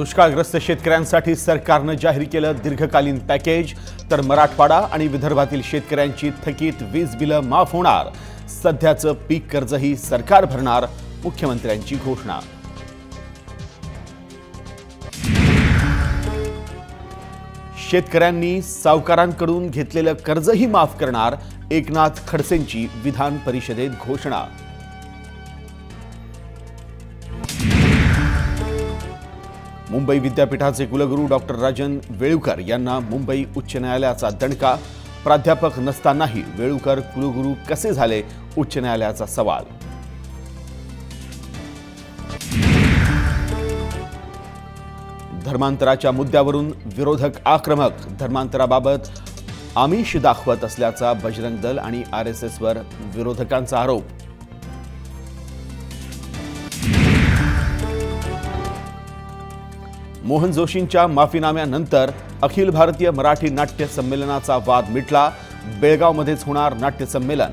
दुष्काळग्रस्त शेतकऱ्यांसाठी सरकारने जाहीर केलं दीर्घकालीन पॅकेज, तर मराठवाडा आणि विदर्भातील शेतकऱ्यांची थकीत वीज बिलं माफ होणार। सध्याचं पीक कर्जही सरकार भरणार, मुख्यमंत्र्यांची घोषणा। शेतकऱ्यांनी सावकारांकडून घेतलेलं कर्जही माफ करणार, एकनाथ खडसेंची विधान परिषदेत घोषणा। मुंबई विद्यापीठाचे कुलगुरू डॉक्टर राजन वेळुकर यांना मुंबई उच्च न्यायालयाचा दणका। प्राध्यापक नसतानाही वेळुकर कुलगुरू कसे झाले, उच्च न्यायालयाचा सवाल। धर्मांतराच्या मुद्द्यावरून विरोधक आक्रमक, धर्मांतराबाबत आमिष दाखवत असल्याचा बजरंग दल आणि आरएसएसवर विरोधकांचा आरोप। मोहन जोशींच्या माफीनाम्यानंतर अखिल भारतीय मराठी नाट्य संमेलनाचा वाद मिटला, बेळगावमध्येच होणार नाट्य संमेलन।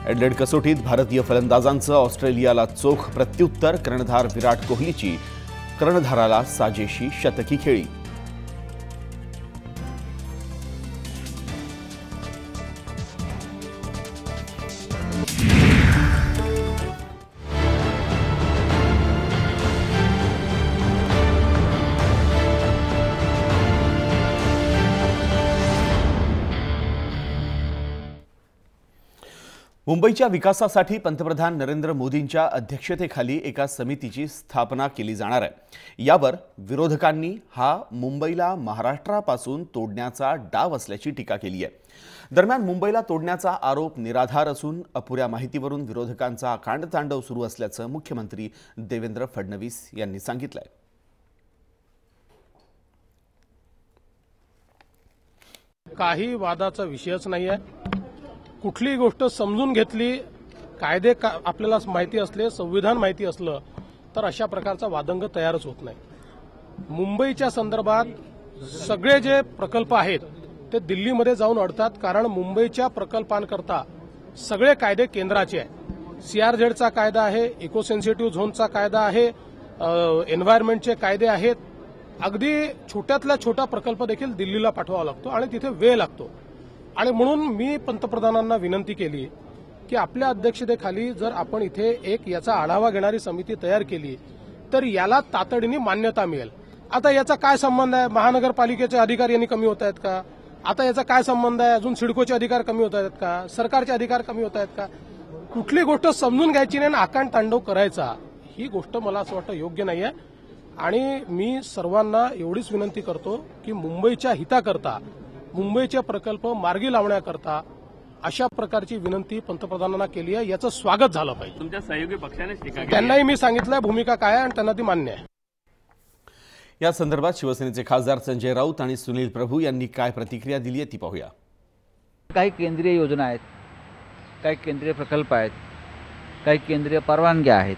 एडलेड कसोटीत भारतीय फलंदाजांचं ऑस्ट्रेलियाला चोख प्रत्युत्तर, कर्णधार विराट कोहलीची कर्णधाराला साजेशी शतकी खेळी। मुंबईच्या विकासासाठी पंतप्रधान नरेंद्र मोदींच्या अध्यक्षतेखाली एका समितीची स्थापना केली जाणार आहे। यावर विरोधकांनी हा मुंबईला महाराष्ट्रापासून तोडण्याचा डाव असल्याची टीका केली आहे। दरम्यान मुंबईला तोडण्याचा आरोप निराधार असून अपुऱ्या माहितीवरून विरोधकांचा कांडतांडव सुरू असल्याचं मुख्यमंत्री देवेंद्र फडणवीस यांनी सांगितलंय। काही वादाचा विषयच नाहीये। कुठली गोष्ट समजून घेतली, कायदे आपल्याला माहिती असले, संविधान माहिती असलं तर अशा प्रकारचा वादंग तयारच होत नाही। मुंबईच्या संदर्भात सगळे जे प्रकल्प आहेत ते दिल्लीमध्ये जाऊन अडतात, कारण मुंबईच्या प्रकल्पांकरता सगळे कायदे केंद्राचे आहेत। सीआरझेडचा कायदा आहे, इको सेन्सिटिव्ह झोनचा कायदा आहे, एन्व्हायरमेंटचे कायदे आहेत। अगदी छोट्यातला छोटा प्रकल्प देखील दिल्लीला पाठवावा लागतो आणि तिथे वेळ लागतो। आणि म्हणून मी पंतप्रधानांना विनंती केली की आपल्या अध्यक्षतेखाली जर आपण इथे एक याचा आढावा घेणारी समिती तयार केली तर याला तातडीने मान्यता मिळेल। आता याचा काय संबंध आहे? महानगरपालिकेचे अधिकार यांनी कमी होत आहेत का? आता याचा काय संबंध आहे? अजून सिडकोचे अधिकार कमी होत आहेत का? सरकारचे अधिकार कमी होत आहेत का? कुठली गोष्ट समजून घ्यायची नाही आणि आकांड तांडव करायचा, ही गोष्ट मला असं वाटतं योग्य नाही आहे। आणि मी सर्वांना एवढीच विनंती करतो की मुंबईच्या हिताकरता, मुंबईचे प्रकल्प मार्गी लावण्याकरता अशा प्रकारची विनंती पंतप्रधानांना केली आहे। याचं स्वागत झालं पाहिजे। तुमच्या सहयोगी पक्षाने त्यांनाही मी सांगितलं भूमिका काय आहे आणि त्यांना ती मान्य आहे। या संदर्भात शिवसेनेचे खासदार संजय राऊत आणि सुनील प्रभू यांनी काय प्रतिक्रिया दिली आहे ती पाहूया। काही केंद्रीय योजना आहेत, काही केंद्रीय प्रकल्प आहेत, काही केंद्रीय परवानग्या आहेत।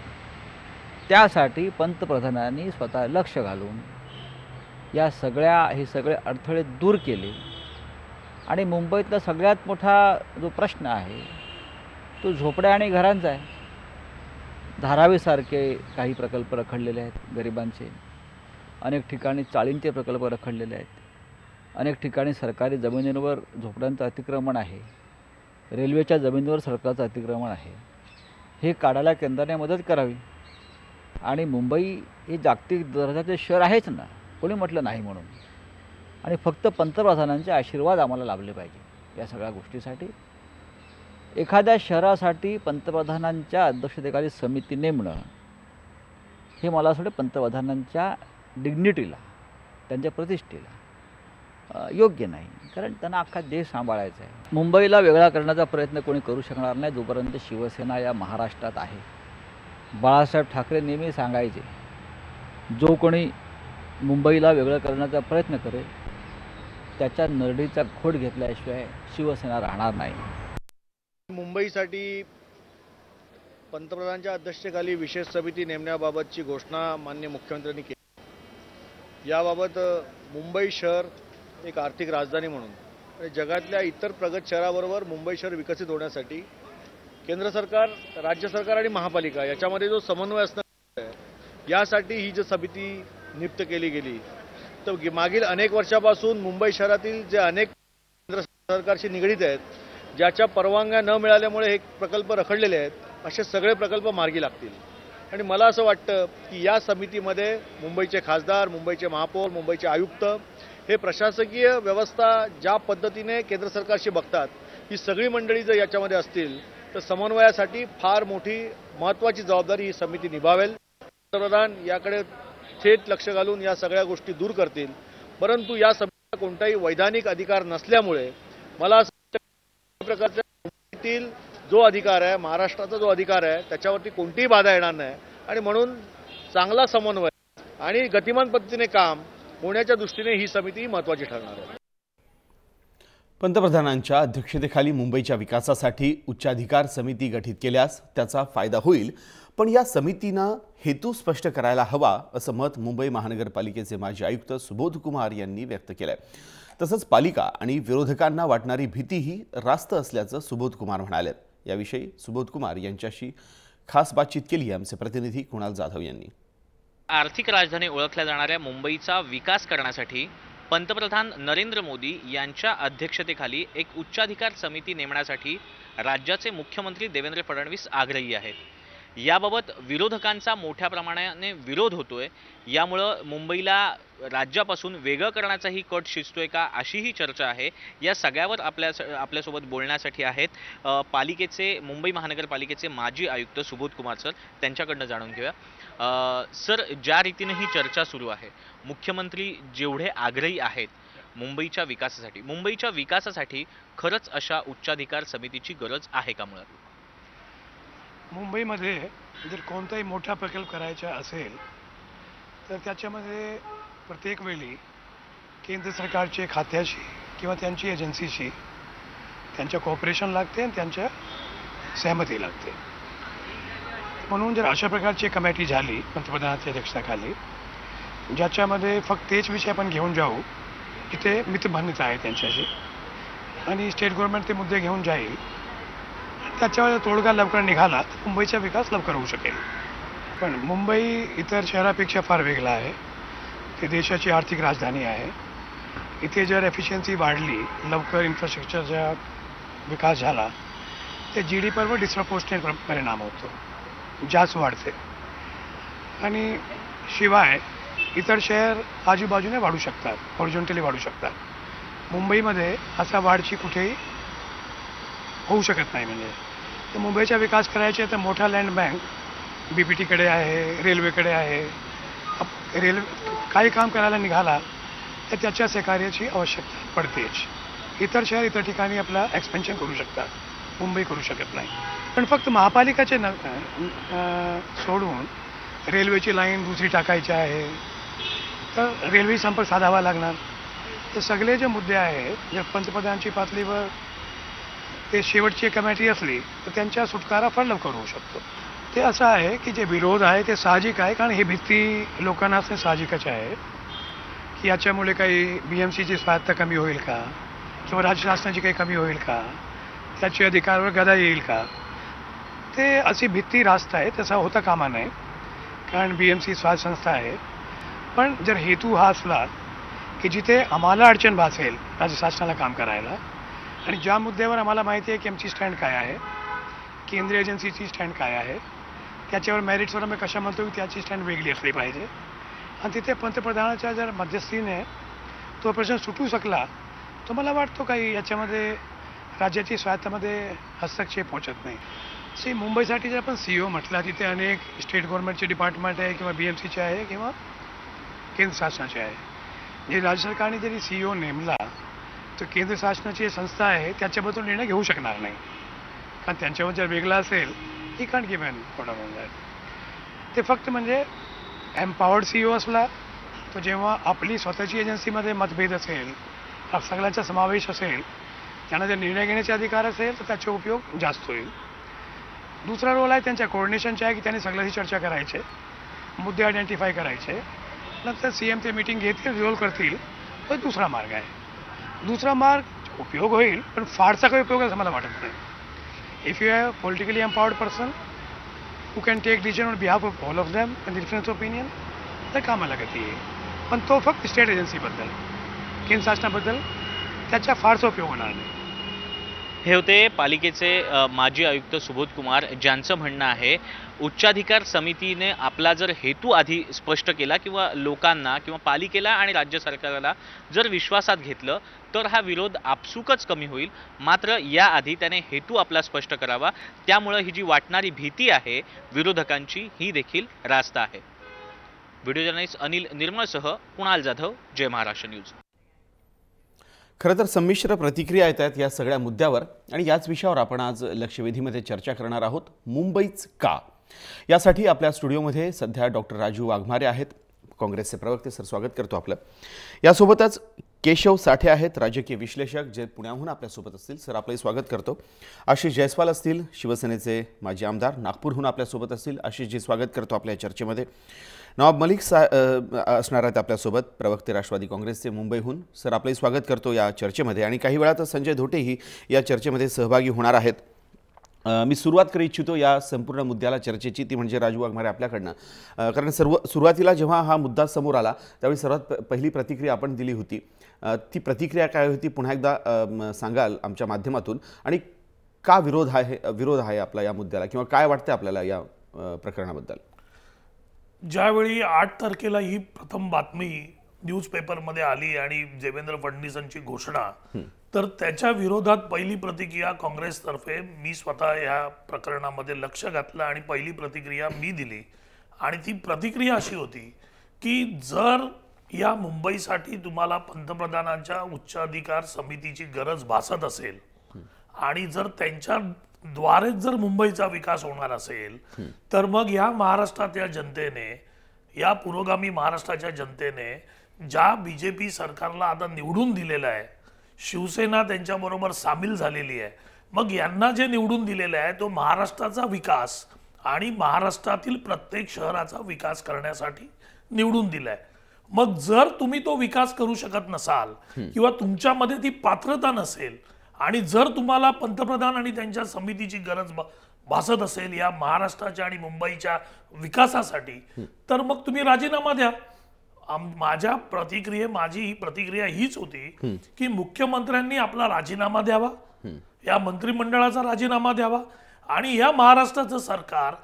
त्यासाठी पंतप्रधानांनी स्वतः लक्ष घालून हे सगळे अडथळे दूर केले आणि मुंबईतला सगळ्यात मोठा जो प्रश्न आहे तो झोपड्या आणि घरांचा आहे। धारावीसारखे काही प्रकल्प रखडलेले आहेत गरिबांचे, अनेक ठिकाणी चाळींचे प्रकल्प रखडलेले आहेत, अनेक ठिकाणी सरकारी जमिनींवर झोपड्यांचं अतिक्रमण आहे, रेल्वेच्या जमिनीवर सरकारचं अतिक्रमण आहे। हे काढायला केंद्राने मदत करावी। आणि मुंबई हे जागतिक दर्जाचे शहर आहेच ना, कोणी म्हटलं नाही म्हणून। आणि फक्त पंतप्रधानांचे आशीर्वाद आम्हाला लाभले पाहिजे या सगळ्या गोष्टीसाठी। एखाद्या शहरासाठी पंतप्रधानांच्या अध्यक्षतेखाली समिती नेमणं हे मला असं वाटतं पंतप्रधानांच्या डिग्निटीला, त्यांच्या प्रतिष्ठेला योग्य नाही, कारण त्यांना अख्खा देश सांभाळायचा आहे। मुंबईला वेगळा करण्याचा प्रयत्न कोणी करू शकणार नाही जोपर्यंत शिवसेना या महाराष्ट्रात आहे। बाळासाहेब ठाकरे नेहमी सांगायचे, जो कोणी मुंबईला वेगळं करण्याचा प्रयत्न करेल त्याच्या नरडीचा घोट घेतल्याशिवाय शिवसेना राहणार नाही। मुंबईसाठी पंतप्रधानांच्या अध्यक्षतेखाली विशेष समिती नेमण्याबाबतची घोषणा माननीय मुख्यमंत्र्यांनी केली। याबाबत मुंबई शहर एक आर्थिक राजधानी म्हणून जगातल्या इतर प्रगत शहराबरोबर मुंबई शहर विकसित होण्यासाठी केंद्र सरकार, राज्य सरकार आणि महापालिका याच्यामध्ये जो समन्वय असणार आहे, यासाठी ही जी समिती नियुक्त केली गेली. तर मागील अनेक वर्षापासून मुंबई शहरातील जे अनेक केंद्र सरकारशी निगडीत आहेत, ज्याच्या परवानग्या न मिळाल्यामुळे हे प्रकल्प रखडलेले आहेत, असे सगळे प्रकल्प मार्गी लागतील. आणि मला असं वाटतं की या समितीमध्ये मुंबईचे खासदार, मुंबईचे महापौर, मुंबईचे आयुक्त हे प्रशासकीय व्यवस्था ज्या पद्धतीने केंद्र सरकारशी बघतात, ही सगळी मंडळी जर याच्यामध्ये असतील तर समन्वयासाठी फार मोठी महत्त्वाची जबाबदारी ही समिती निभावेल. पंतप्रधान याकडे थेट लक्ष घालून या सगळ्या गोष्टी दूर करतील. परंतु या समितीला कोणताही वैधानिक अधिकार नसल्यामुळे मला असं वाटतं प्रकारच्या मुंबईतील जो अधिकार आहे, महाराष्ट्राचा जो अधिकार आहे, त्याच्यावरती कोणतीही बाधा येणार नाही. आणि म्हणून चांगला समन्वय आणि गतिमान पद्धतीने काम होण्याच्या दृष्टीने ही समिती महत्त्वाची ठरणार आहे. पंतप्रधानांच्या अध्यक्षतेखाली मुंबईच्या विकासासाठी उच्चाधिकार समिती गठीत केल्यास त्याचा फायदा होईल, पण या समितीनं हेतू स्पष्ट करायला हवा असं मत मुंबई महानगरपालिकेचे माजी आयुक्त सुबोध कुमार यांनी व्यक्त केलंय. तसंच पालिका आणि विरोधकांना वाटणारी भीतीही रास्त असल्याचं सुबोध कुमार म्हणाले. याविषयी सुबोध कुमार यांच्याशी खास बातचीत केली आमचे प्रतिनिधी कुणाल जाधव यांनी. आर्थिक राजधानी ओळखल्या जाणाऱ्या मुंबईचा विकास करण्यासाठी पंतप्रधान नरेंद्र मोदी यांच्या अध्यक्षतेखाली एक उच्चाधिकार समिती नेमण्यासाठी राज्याचे मुख्यमंत्री देवेंद्र फडणवीस आग्रही आहेत. याबाबत विरोधकांचा मोठ्या प्रमाणाने विरोध होतोय. यामुळं मुंबईला राज्यापासून वेगळं करण्याचाही कट शिजतोय का, अशीही चर्चा आहे. या सगळ्यावर आपल्यासोबत बोलण्यासाठी आहेत मुंबई महानगरपालिकेचे माजी आयुक्त सुबोध कुमार सर. त्यांच्याकडनं जाणून घेऊया. सर, ज्या रीतीने ही चर्चा सुरू आहे, मुख्यमंत्री जेवढे आग्रही आहेत मुंबईच्या विकासासाठी खरंच अशा उच्चाधिकार समितीची गरज आहे का? मुळात मुंबईमध्ये जर कोणताही मोठा प्रकल्प करायचा असेल तर त्याच्यामध्ये प्रत्येक वेळी केंद्र सरकारचे खात्याशी किंवा त्यांची एजन्सीशी त्यांच्या कॉपरेशन लागते आणि त्यांच्या सहमती लागते. म्हणून जर अशा प्रकारची कमिटी झाली पंतप्रधानांच्या अध्यक्षतेखाली, ज्याच्यामध्ये फक्त तेच विषय आपण घेऊन जाऊ जिथे मितभान्यता आहे त्यांच्याशी, आणि स्टेट गव्हर्नमेंट ते मुद्दे घेऊन जाईल, त्याच्यावर तोडगा लवकर निघाला तर मुंबईचा विकास लवकर होऊ शकेल. पण मुंबई इतर शहरापेक्षा फार वेगळा आहे. ते देशाची आर्थिक राजधानी आहे. इथे जर एफिशियन्सी वाढली, लवकर इन्फ्रास्ट्रक्चरचा विकास झाला, ते GDPवर डिस्प्रपोर्शनेट परिणाम होतो, जास्त वाढते. आणि शिवाय इतर शहर आजूबाजूने वाढू शकतात, हॉरिझॉन्टली वाढू शकतात. मुंबईमध्ये असा वाढची कुठेही होऊ शकत नाही. म्हणजे तर मुंबईचा विकास करायचे तर मोठा लँड बँक BPTकडे आहे, रेल्वेकडे आहे. काही काम करायला निघाला तर त्याच्या सहकार्याची आवश्यकता पडतेच. इतर शहर इतर ठिकाणी आपला एक्सपेन्शन करू शकतात, मुंबई करू शकत नाही. पण फक्त महापालिकाचे सोडून रेल्वेची लाईन दुसरी टाकायची आहे तर रेल्वे संपर्क साधावा लागणार. तर सगळे जे मुद्दे आहेत, जर पंतप्रधानांची पातळीवर ते शेवटची कमिटी असली तर त्यांच्या सुटकारा फार लवकर होऊ शकतो. ते असं आहे की जे विरोध आहे ते साहजिक आहे, कारण ही भीती लोकांना असणे साहजिकच आहे की याच्यामुळे काही BMCची स्वायत्ता कमी होईल का, किंवा राज्य शासनाची काही कमी होईल का, त्याच्या अधिकारावर गदा येईल का. ते अशी भीती रास्त आहे, तसा होता कामा नये, कारण BMC स्वायत्त संस्था आहे. पण जर हेतू हा असला की जिथे आम्हाला अडचण भासेल राज्य शासनाला काम करायला, आणि ज्या मुद्द्यावर आम्हाला माहिती आहे की आमची स्टँड काय आहे, केंद्रीय एजन्सीची स्टँड काय आहे, त्याच्यावर मेरिट्सवर आम्ही कशा म्हणतो की त्याची स्टँड वेगळी असली पाहिजे, आणि तिथे पंतप्रधानाच्या जर मध्यस्थीने तो प्रश्न सुटू शकला तर मला वाटतो काही याच्यामध्ये राज्याची स्वायत्तामध्ये हस्तक्षेप पोचत नाही. मुंबईसाठी जर आपण CEO म्हटला, तिथे अनेक स्टेट गव्हर्नमेंटचे डिपार्टमेंट आहे, किंवा BMCचे आहे, किंवा केंद्र शासनाचे आहे. जे राज्य सरकारने जरी CEO नेमला तर केंद्र शासनाची संस्था आहे त्याच्याबद्दल निर्णय घेऊ शकणार नाही, कारण त्यांच्यावर जर वेगळा असेल ही कांट गिव्हन ऑर्डर. ते फक्त म्हणजे एम्पॉवर्ड CEO असला तो जेव्हा आपली स्वतःची एजन्सीमध्ये मतभेद असेल, सगळ्यांचा समावेश असेल, त्यांना जर निर्णय घेण्याचे अधिकार असेल तर त्याचा उपयोग जास्त होईल. दुसरा रोल आहे त्यांच्या कोऑर्डिनेशनचा आहे की त्यांनी सगळ्याशी चर्चा करायचे, मुद्दे आयडेंटिफाय करायचे, नंतर CM ते मीटिंग घेतील, रिझॉल्व्ह करतील. तो दुसरा मार्ग आहे. दुसरा मार्ग उपयोग होईल, पण फारसा काही उपयोग असं मला वाटत नाही. If you are a politically empowered person who can take decision on behalf of all of them and different opinion, तर कामाला गती आहे. पण तो फक्त स्टेट एजन्सीबद्दल, केंद्र शासनाबद्दल त्याचा फारसा उपयोग होणार नाही. हे होते पालिकेचे माजी आयुक्त सुबोध कुमार, ज्यांचं म्हणणं आहे उच्चाधिकार समितीने आपला जर हेतू आधी स्पष्ट केला किंवा लोकांना किंवा पालिकेला आणि राज्य सरकारला जर विश्वासात घेतलं तर हा विरोध आपसुकच कमी होईल. मात्र याआधी त्याने हेतू आपला स्पष्ट करावा. त्यामुळे ही जी वाटणारी भीती आहे विरोधकांची ही देखील रास्त आहे. व्हिडिओ जर्नलिस्ट अनिल निर्मळसह कुणाल जाधव, जय महाराष्ट्र न्यूज. खरं तर संमिश्र प्रतिक्रिया येत आहेत या सगळ्या मुद्द्यावर आणि याच विषयावर आपण आज लक्षवेधीमध्ये चर्चा करणार आहोत. मुंबईच का, यासाठी आपल्या स्टुडिओमध्ये सध्या डॉक्टर राजू वाघमारे आहेत, काँग्रेसचे प्रवक्ते. सर, स्वागत करतो आपलं. यासोबतच केशव साठे आहेत, राजकीय विश्लेषक, जे पुण्याहून आपल्यासोबत असतील. सर, आपलंही स्वागत करतो. आशिष जयस्वाल असतील, शिवसेनेचे माजी आमदार, नागपूरहून आपल्यासोबत असतील. आशिषजी, स्वागत करतो आपल्या चर्चेमध्ये. नवाब मलिक असणार आहेत आपल्यासोबत, प्रवक्ते राष्ट्रवादी काँग्रेसचे, मुंबईहून. सर, आपलंही स्वागत करतो या चर्चेमध्ये. आणि काही वेळात संजय धोटेही या चर्चेमध्ये सहभागी होणार आहेत. मी सुरुवात करू इच्छितो या संपूर्ण मुद्द्याला चर्चेची, ती म्हणजे राजू वाघमारे आपल्याकडनं. कारण सुरुवातीला जेव्हा हा मुद्दा समोर आला त्यावेळी सर्वात पहिली प्रतिक्रिया आपण दिली होती. ती प्रतिक्रिया काय होती पुन्हा एकदा सांगाल आमच्या माध्यमातून, आणि का विरोध आहे आपला या मुद्द्याला, किंवा काय वाटतं आपल्याला या प्रकरणाबद्दल? ज्यावेळी 8 तारखेला ही प्रथम बातमी न्यूजपेपरमध्ये आली आणि देवेंद्र फडणवीसांची घोषणा, तर त्याच्या विरोधात पहिली प्रतिक्रिया काँग्रेसतर्फे मी स्वतः या प्रकरणामध्ये लक्ष घातलं आणि पहिली प्रतिक्रिया मी दिली. आणि ती प्रतिक्रिया अशी होती की जर या मुंबईसाठी तुम्हाला पंतप्रधानांच्या उच्चाधिकार समितीची गरज भासत असेल आणि जर त्यांच्या द्वारेच जर मुंबईचा विकास होणार असेल तर मग या महाराष्ट्राच्या जनतेने, या पुरोगामी महाराष्ट्राच्या जनतेने ज्या बीजेपी सरकारला आता निवडून दिलेलं आहे, शिवसेना त्यांच्याबरोबर सामील झालेली आहे, मग यांना जे निवडून दिलेलं आहे तो महाराष्ट्राचा विकास आणि महाराष्ट्रातील प्रत्येक शहराचा विकास करण्यासाठी निवडून दिलाय. मग जर तुम्ही तो विकास करू शकत नसाल किंवा तुमच्यामध्ये ती पात्रता नसेल आणि जर तुम्हाला पंतप्रधान आणि त्यांच्या समितीची गरज भासत असेल या महाराष्ट्राच्या आणि मुंबईच्या विकासासाठी, तर मग तुम्ही राजीनामा द्या. माझी ही प्रतिक्रिया हीच होती की मुख्यमंत्र्यांनी आपला राजीनामा द्यावा, या मंत्रिमंडळाचा राजीनामा द्यावा आणि या महाराष्ट्राचं सरकार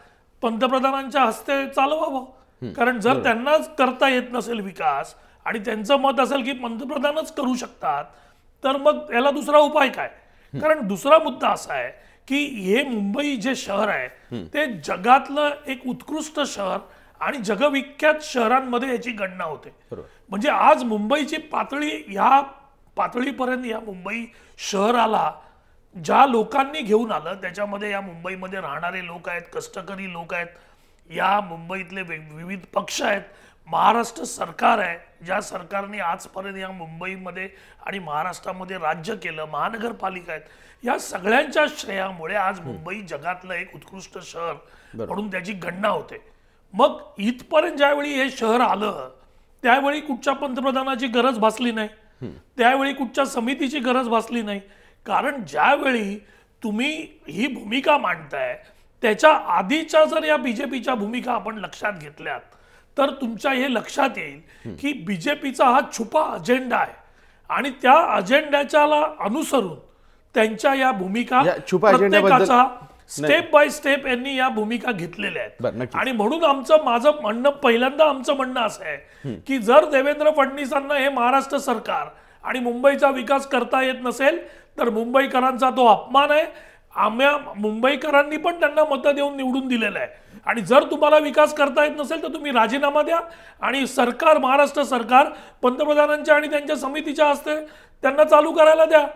पंतप्रधानांच्या हस्ते चालवावं. कारण जर त्यांनाच करता येत नसेल विकास आणि त्यांचं मत असेल की पंतप्रधानच करू शकतात, तर मग याला दुसरा उपाय काय? कारण दुसरा मुद्दा असा आहे की हे मुंबई जे शहर आहे ते जगातलं एक उत्कृष्ट शहर आणि जगविख्यात शहरांमध्ये याची गणना होते. म्हणजे आज मुंबईची पातळी, ह्या पातळीपर्यंत या मुंबई शहराला ज्या लोकांनी घेऊन आलं त्याच्यामध्ये या मुंबईमध्ये राहणारे लोक आहेत, कष्टकरी लोक आहेत, या मुंबईतले विविध पक्ष आहेत, महाराष्ट्र सरकार आहे, ज्या सरकारने आजपर्यंत या मुंबईमध्ये आणि महाराष्ट्रामध्ये राज्य केलं, महानगरपालिका आहेत, या सगळ्यांच्या श्रेयामुळे आज मुंबई जगातलं एक उत्कृष्ट शहर म्हणून त्याची गणना होते. मग इथपर्यंत ज्यावेळी हे शहर आलं त्यावेळी कुठच्या पंतप्रधानाची गरज भासली नाही, त्यावेळी कुठच्या समितीची गरज भासली नाही. कारण ज्यावेळी तुम्ही ही भूमिका मांडताय त्याच्या आधीच्या जर या बीजेपीच्या भूमिका आपण लक्षात घेतल्यात तर तुमच्या हे लक्षात येईल की बीजेपीचा हा छुपा अजेंडा आहे आणि त्या अजेंड्याच्या अनुसरून त्यांच्या या भूमिका प्रत्येकाचा स्टेप बाय स्टेप यांनी या भूमिका घेतलेल्या आहेत. आणि म्हणून माझं म्हणणं पहिल्यांदा आमचं म्हणणं असं आहे की जर देवेंद्र फडणवीसांना हे महाराष्ट्र सरकार आणि मुंबईचा विकास करता येत नसेल तर मुंबईकरांचा तो अपमान आहे. आम्हा मुंबईकरांनी पण त्यांना मतं देऊन निवडून दिलेलं आहे आणि जर तुम्हाला विकास करता येत नसेल तर तुम्ही राजीनामा द्या आणि सरकार, महाराष्ट्र सरकार पंतप्रधानांच्या आणि त्यांच्या समितीच्या हस्ते त्यांना चालू करायला द्या.